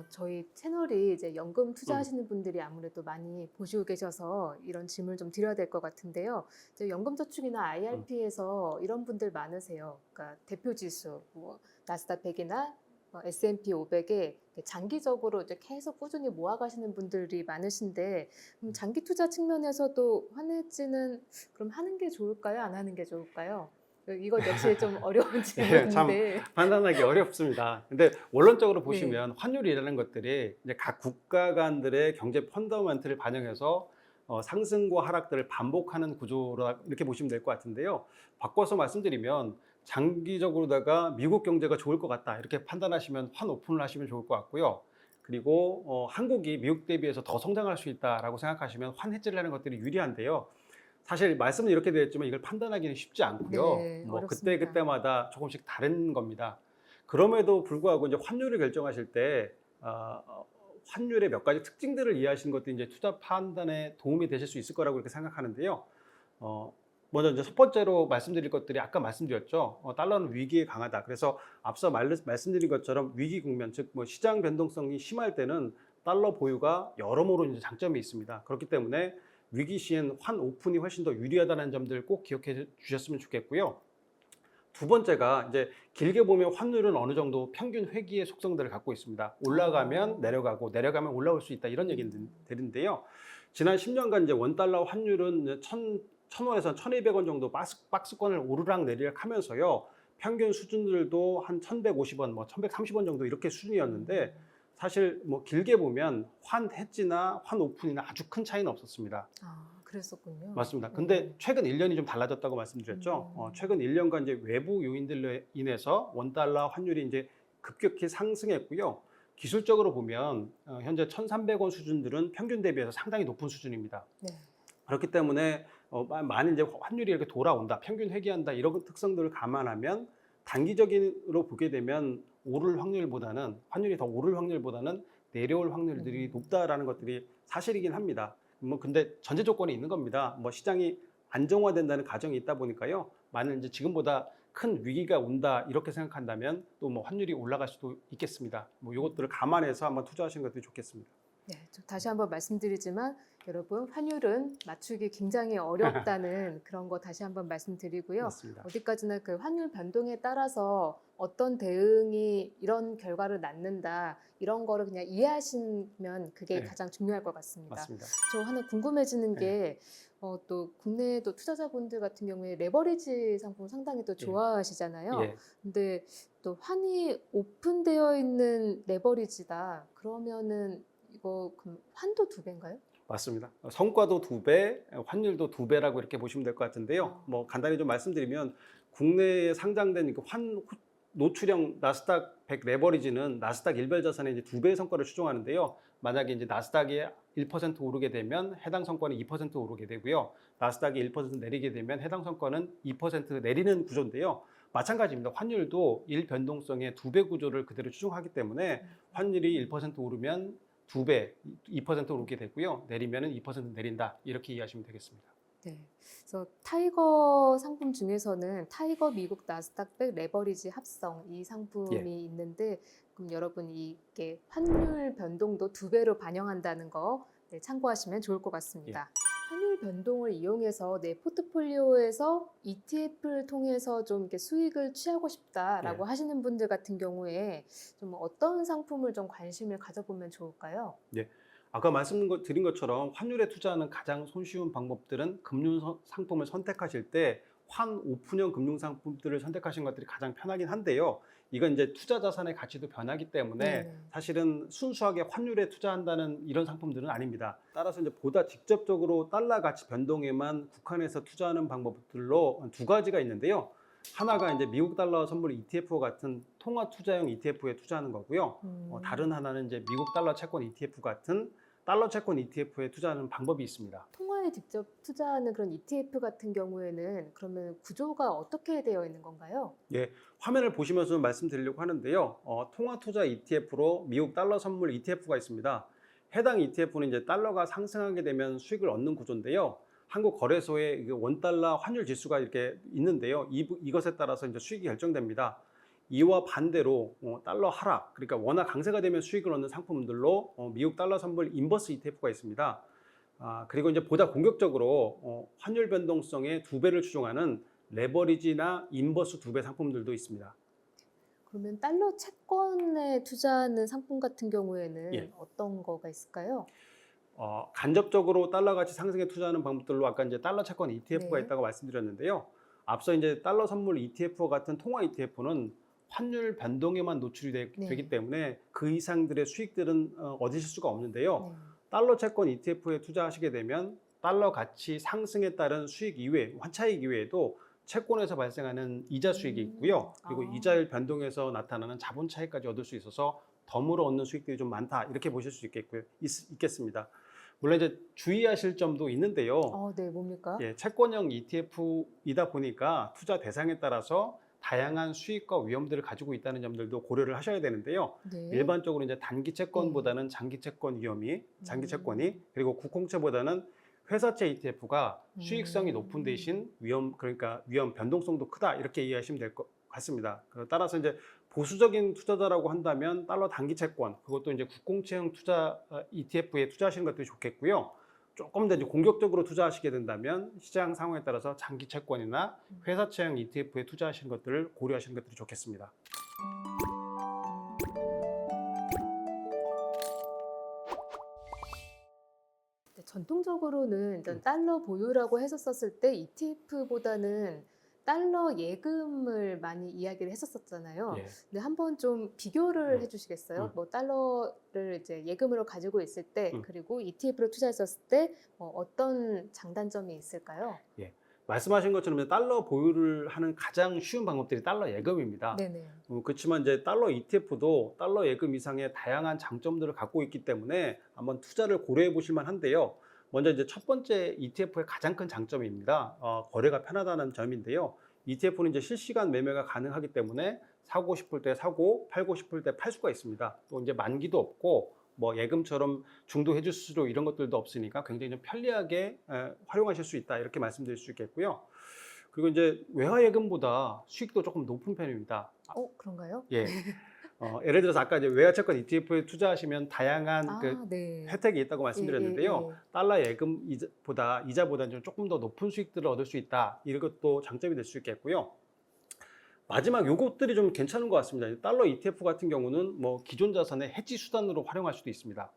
저희 채널이 이제 연금 투자하시는 분들이 아무래도 많이 보시고 계셔서 이런 질문을 좀 드려야 될 것 같은데요. 이제 연금저축이나 음. IRP에서 이런 분들 많으세요. 그러니까 대표 지수, 뭐 나스닥 100이나 S&P 500에 장기적으로 이제 계속 꾸준히 모아가시는 분들이 많으신데, 장기 투자 측면에서도 환해지는 그럼 하는 게 좋을까요? 안 하는 게 좋을까요? 이것 역시 좀 어려운 예, 참 질문인데. 판단하기 어렵습니다. 근데 원론적으로 네. 보시면 환율이라는 것들이 이제 각 국가 간들의 경제 펀더멘트를 반영해서 상승과 하락들을 반복하는 구조라 이렇게 보시면 될 것 같은데요. 바꿔서 말씀드리면 장기적으로다가 미국 경제가 좋을 것 같다 이렇게 판단하시면 환 오픈을 하시면 좋을 것 같고요. 그리고 한국이 미국 대비해서 더 성장할 수 있다라고 생각하시면 환 해지를 하는 것들이 유리한데요. 사실 말씀은 이렇게 드렸지만 이걸 판단하기는 쉽지 않고요. 네, 뭐 어렵습니다. 그때그때마다 조금씩 다른 겁니다. 그럼에도 불구하고 이제 환율을 결정하실 때 환율의 몇 가지 특징들을 이해하시는 것도 이제 투자 판단에 도움이 되실 수 있을 거라고 이렇게 생각하는데요. 어, 먼저 이제 첫 번째로 말씀드릴 것들이 아까 말씀드렸죠. 달러는 위기에 강하다. 그래서 앞서 말씀드린 것처럼 위기 국면, 즉 뭐 시장 변동성이 심할 때는 달러 보유가 여러모로 이제 장점이 있습니다. 그렇기 때문에 위기 시엔 환 오픈이 훨씬 더 유리하다는 점들 꼭 기억해 주셨으면 좋겠고요. 두 번째가 이제 길게 보면 환율은 어느 정도 평균 회귀의 속성들을 갖고 있습니다. 올라가면 어, 내려가고 내려가면 올라올 수 있다 이런 음, 얘기들인데요. 지난 10년간 이제 원달러 환율은 이제 1,000원에서 1,200원 정도 박스권을 오르락 내리락 하면서요. 평균 수준들도 한 1,150원, 뭐 1,130원 정도 이렇게 수준이었는데 음. 사실 뭐 길게 보면 환 해지나 환 오픈이나 아주 큰 차이는 없었습니다. 아, 그랬었군요. 맞습니다. 근데 네. 최근 1년이 좀 달라졌다고 말씀드렸죠. 음, 최근 1년간 이제 외부 요인들로 인해서 원달러 환율이 이제 급격히 상승했고요. 기술적으로 보면 현재 1,300원 수준들은 평균 대비해서 상당히 높은 수준입니다. 네. 그렇기 때문에 만일 이제 환율이 이렇게 돌아온다, 평균 회귀한다 이런 특성들을 감안하면 단기적으로 보게 되면 오를 확률보다는 환율이 더 오를 확률보다는 내려올 확률들이 음, 높다라는 것들이 사실이긴 합니다. 뭐 근데 전제 조건이 있는 겁니다. 뭐 시장이 안정화된다는 가정이 있다 보니까요. 만일 이제 지금보다 큰 위기가 온다 이렇게 생각한다면 또 뭐 환율이 올라갈 수도 있겠습니다. 뭐 이것들을 감안해서 한번 투자하시는 것도 좋겠습니다. 네, 좀 다시 한번 말씀드리지만 여러분 환율은 맞추기 굉장히 어렵다는 그런 거 다시 한번 말씀드리고요. 맞습니다. 어디까지나 그 환율 변동에 따라서 어떤 대응이 이런 결과를 낳는다 이런 거를 그냥 이해하시면 그게 네, 가장 중요할 것 같습니다. 맞습니다. 저 하나 궁금해지는 네, 게 또 국내 또 투자자분들 같은 경우에 레버리지 상품 상당히 또 예, 좋아하시잖아요. 예. 근데 또 환이 오픈되어 있는 레버리지다. 그러면은 이거 그럼 환도 두 배인가요? 맞습니다. 성과도 두 배, 환율도 두 배라고 이렇게 보시면 될 것 같은데요. 아, 뭐 간단히 좀 말씀드리면 국내에 상장된 노출형 나스닥 100 레버리지는 나스닥 일별 자산의 이제 두 배의 성과를 추정하는데요. 만약에 이제 나스닥이 1% 오르게 되면 해당 성과는 2% 오르게 되고요. 나스닥이 1% 내리게 되면 해당 성과는 2% 내리는 구조인데요. 마찬가지입니다. 환율도 일변동성의 두 배 구조를 그대로 추정하기 때문에 환율이 1% 오르면 두 배, 2% 오르게 되고요. 내리면은 2% 내린다. 이렇게 이해하시면 되겠습니다. 네. 그래서 타이거 상품 중에서는 타이거 미국 나스닥 백 레버리지 합성 이 예, 상품이 있는데 그럼 여러분 이게 환율 변동도 두 배로 반영한다는 거 네, 참고하시면 좋을 것 예, 같습니다. 환율 변동을 이용해서 내 포트폴리오에서 ETF를 통해서 좀 이렇게 수익을 취하고 예. 싶다라고 하시는 분들 같은 경우에 좀 어떤 상품을 좀 관심을 가져보면 좋을까요? 예. 아까 드린 것처럼 환율에 투자하는 가장 손쉬운 방법들은 상품을 선택하실 때 환 오픈형 금융 상품들을 선택하시는 것들이 가장 편하긴 한데요. 이건 이제 투자 자산의 가치도 변하기 때문에 네네. 사실은 순수하게 환율에 투자한다는 이런 상품들은 아닙니다. 따라서 이제 보다 직접적으로 달러 가치 변동에만 국한해서 투자하는 방법들로 두 가지가 있는데요. 하나가 이제 미국 달러 선물 ETF와 같은 통화 투자형 ETF에 투자하는 거고요. 다른 음. 하나는 이제 미국 달러 채권 ETF 같은 달러 채권 ETF에 투자하는 방법이 있습니다. 통화에 직접 투자하는 그런 ETF 같은 경우에는 그러면 구조가 어떻게 되어 있는 건가요? 예, 화면을 보시면서 좀 말씀드리려고 하는데요. 통화 투자 ETF로 미국 달러 선물 ETF가 있습니다. 해당 ETF는 이제 달러가 상승하게 되면 수익을 얻는 구조인데요. 한국 거래소에 원 달러 환율 지수가 이렇게 있는데요. 이것에 따라서 이제 수익이 결정됩니다. 이와 반대로 달러 하락, 그러니까 원화 강세가 되면 수익을 얻는 상품들로 미국 달러 선물 인버스 ETF가 있습니다. 그리고 이제 보다 공격적으로 환율 변동성의 2배를 추종하는 레버리지나 인버스 2배 상품들도 있습니다. 그러면 달러 채권에 투자하는 상품 같은 경우에는 예. 어떤 거가 있을까요? 간접적으로 달러 가치 상승에 투자하는 방법들로 아까 이제 달러 채권 ETF가 네. 있다고 말씀드렸는데요. 앞서 이제 달러 선물 ETF와 같은 통화 ETF는 환율 변동에만 노출이 네. 되기 때문에 그 이상들의 수익들은 얻으실 수가 없는데요. 네. 달러 채권 ETF에 투자하시게 되면 달러 가치 상승에 따른 수익 이외, 환차익 이외에도 채권에서 발생하는 이자 수익이 있고요. 그리고 이자율 변동에서 나타나는 자본 차익까지 얻을 수 있어서 덤으로 얻는 수익들이 좀 많다. 이렇게 보실 수 있겠습니다. 물론 이제 주의하실 점도 있는데요. 네, 뭡니까? 예, 채권형 ETF이다 보니까 투자 대상에 따라서 다양한 수익과 위험들을 가지고 있다는 점들도 고려를 하셔야 되는데요. 네. 일반적으로 이제 단기 채권보다는 장기 채권 장기 채권이 그리고 국공채보다는 회사채 ETF가 수익성이 높은 대신 그러니까 위험 변동성도 크다 이렇게 이해하시면 될 것 같습니다. 따라서 이제 보수적인 투자자라고 한다면 달러 단기 채권 그것도 이제 국공채형 투자 ETF에 투자하시는 것도 좋겠고요. 조금 더 이제 공격적으로 투자하시게 된다면 시장 상황에 따라서 장기 채권이나 회사채형 ETF에 투자하시는 것들을 고려하시는 것들이 좋겠습니다. 네, 전통적으로는 일단 달러 보유라고 했었을 때 ETF보다는 달러 예금을 많이 이야기를 했었잖아요. 예. 근데 한번 좀 비교를 음. 해주시겠어요? 뭐 달러를 이제 예금으로 가지고 있을 때 음. 그리고 ETF로 투자했었을 때 어떤 장단점이 있을까요? 예. 말씀하신 것처럼 달러 보유를 하는 가장 쉬운 방법들이 달러 예금입니다. 네네. 그렇지만 이제 달러 ETF도 달러 예금 이상의 다양한 장점들을 갖고 있기 때문에 한번 투자를 고려해 보실 만한데요. 먼저 이제 첫 번째 ETF의 가장 큰 장점입니다. 거래가 편하다는 점인데요. ETF는 이제 실시간 매매가 가능하기 때문에 사고 싶을 때 사고, 팔고 싶을 때 팔 수가 있습니다. 또 이제 만기도 없고 뭐 예금처럼 중도 해지 수수료 이런 것들도 없으니까 굉장히 좀 편리하게 활용하실 수 있다 이렇게 말씀드릴 수 있겠고요. 그리고 이제 외화 예금보다 수익도 조금 높은 편입니다. 그런가요? 예. 예를 들어서 아까 이제 외화 채권 ETF에 투자하시면 다양한 네. 혜택이 있다고 말씀드렸는데요. 달러 예금 이자보다는 좀 조금 더 높은 수익들을 얻을 수 있다. 이런 것도 장점이 될 수 있겠고요. 마지막 요것들이 좀 괜찮은 것 같습니다. 달러 ETF 같은 경우는 뭐 기존 자산의 해지 수단으로 활용할 수도 있습니다.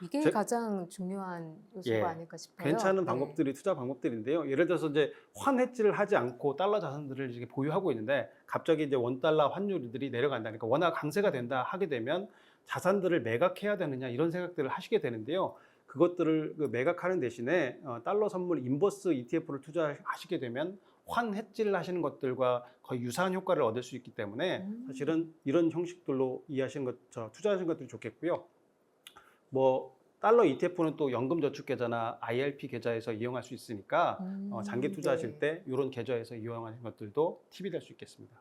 이게 가장 중요한 요소가 아닐까 싶어요. 괜찮은 방법들이 투자 방법들인데요. 예를 들어서 이제 환해지를 하지 않고 달러 자산들을 이렇게 보유하고 있는데 갑자기 이제 원달러 환율들이 내려간다니까 원화 강세가 된다 하게 되면 자산들을 매각해야 되느냐 이런 생각들을 하시게 되는데요. 그것들을 매각하는 대신에 달러 선물 인버스 ETF를 투자하시게 되면 환 해지를 하시는 것들과 거의 유사한 효과를 얻을 수 있기 때문에 사실은 이런 형식들로 투자하시는 것들이 좋겠고요. 뭐 달러 ETF는 또 연금저축계좌나 IRP 계좌에서 이용할 수 있으니까 장기 투자하실 때 이런 계좌에서 이용하는 것들도 팁이 될 수 있겠습니다.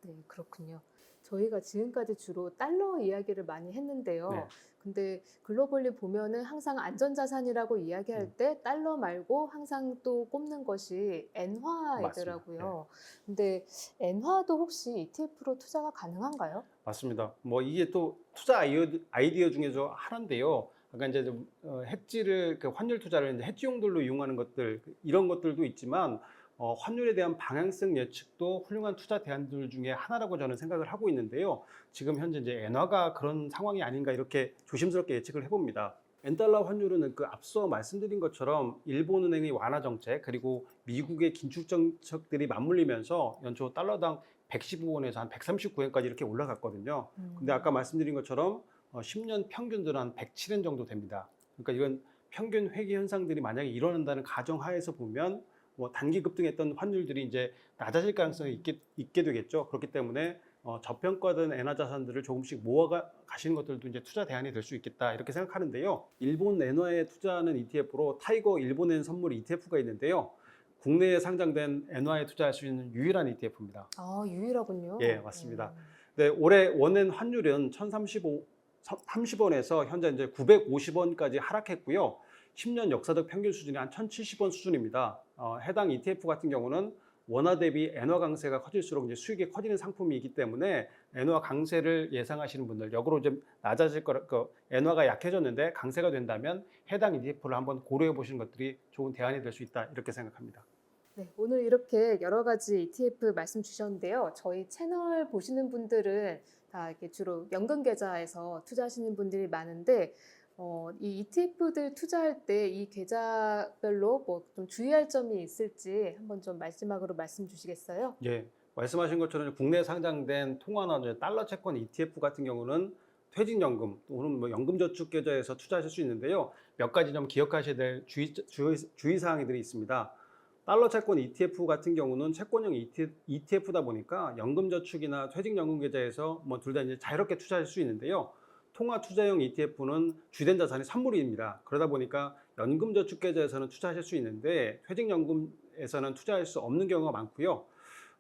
네, 그렇군요. 저희가 지금까지 주로 달러 이야기를 많이 했는데요. 네. 근데 글로벌리 보면은 항상 안전자산이라고 이야기할 때 달러 말고 항상 또 꼽는 것이 엔화이더라고요. 근데 엔화도 혹시 ETF로 투자가 가능한가요? 맞습니다. 뭐 이게 또 투자 아이디어 중에서 하나인데요. 아까 이제 해지를 환율 투자를 이제 해지용들로 이용하는 것들 이런 것들도 있지만 환율에 대한 방향성 예측도 훌륭한 투자 대안들 중에 하나라고 저는 생각을 하고 있는데요. 지금 현재 이제 엔화가 그런 상황이 아닌가 이렇게 조심스럽게 예측을 해봅니다. 엔달러 환율은 그 앞서 말씀드린 것처럼 일본은행의 완화 정책 그리고 미국의 긴축 정책들이 맞물리면서 연초 달러당 115원에서 한 139원까지 이렇게 올라갔거든요. 근데 아까 말씀드린 것처럼 10년 평균들은 한 107원 정도 됩니다. 그러니까 이런 평균 회귀 현상들이 만약에 일어난다는 가정하에서 보면 뭐 단기 급등했던 환율들이 이제 낮아질 가능성이 있게 되겠죠. 그렇기 때문에 저평가된 엔화 자산들을 조금씩 모아 가시는 것들도 이제 투자 대안이 될 수 있겠다 이렇게 생각하는데요. 일본 엔화에 투자하는 ETF로 타이거 일본엔 선물 ETF가 있는데요. 국내에 상장된 엔화에 투자할 수 있는 유일한 ETF입니다. 유일하군요. 예, 맞습니다. 네, 올해 원엔 환율은 1,030원에서 현재 이제 950원까지 하락했고요. 10년 역사적 평균 수준이 한 1,070원 수준입니다. 해당 ETF 같은 경우는 원화 대비 엔화 강세가 커질수록 이제 수익이 커지는 상품이기 때문에 엔화 강세를 예상하시는 분들, 역으로 좀 낮아질 거라, 엔화가 약해졌는데 강세가 된다면 해당 ETF를 한번 고려해 보시는 것들이 좋은 대안이 될 수 있다 이렇게 생각합니다. 네, 오늘 이렇게 여러 가지 ETF 말씀 주셨는데요. 저희 채널 보시는 분들은 다 이렇게 주로 연금 계좌에서 투자하시는 분들이 많은데 이 ETF들 투자할 때 이 계좌별로 뭐 좀 주의할 점이 있을지 한번 좀 마지막으로 말씀 주시겠어요? 예, 말씀하신 것처럼 국내 상장된 통화나 이제 달러 채권 ETF 같은 경우는 퇴직연금 또는 뭐 연금저축계좌에서 투자하실 수 있는데요. 몇 가지 좀 기억하셔야 될 주의사항들이 있습니다. 달러 채권 ETF 같은 경우는 채권형 ETF다 보니까 연금저축이나 퇴직연금 계좌에서 뭐 둘 다 이제 자유롭게 투자할 수 있는데요. 통화 투자형 ETF는 주된 자산이 선물입니다. 그러다 보니까 연금저축계좌에서는 투자하실 수 있는데 퇴직연금에서는 투자할 수 없는 경우가 많고요.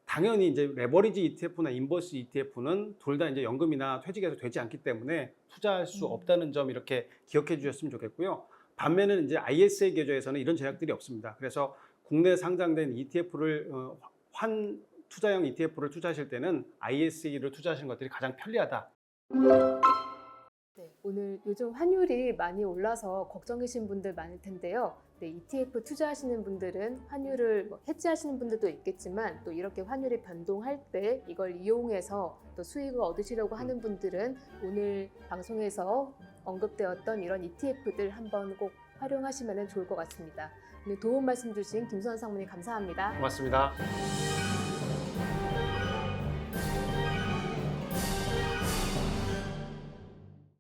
당연히 이제 레버리지 ETF나 인버스 ETF는 둘 다 이제 연금이나 퇴직에서 되지 않기 때문에 투자할 수 없다는 점 이렇게 기억해 주셨으면 좋겠고요. 반면에 이제 ISA 계좌에서는 이런 제약들이 없습니다. 그래서 국내 상장된 ETF를 환 투자형 ETF를 투자하실 때는 ISA를 투자하시는 것들이 가장 편리하다. 네, 오늘 요즘 환율이 많이 올라서 걱정이신 분들 많을 텐데요. 네, ETF 투자하시는 분들은 환율을 해지하시는 분들도 있겠지만 또 이렇게 환율이 변동할 때 이걸 이용해서 또 수익을 얻으시려고 하는 분들은 오늘 방송에서 언급되었던 이런 ETF들 한번 꼭 활용하시면 좋을 것 같습니다. 오늘 도움 말씀 주신 김수환 상무님 감사합니다. 고맙습니다.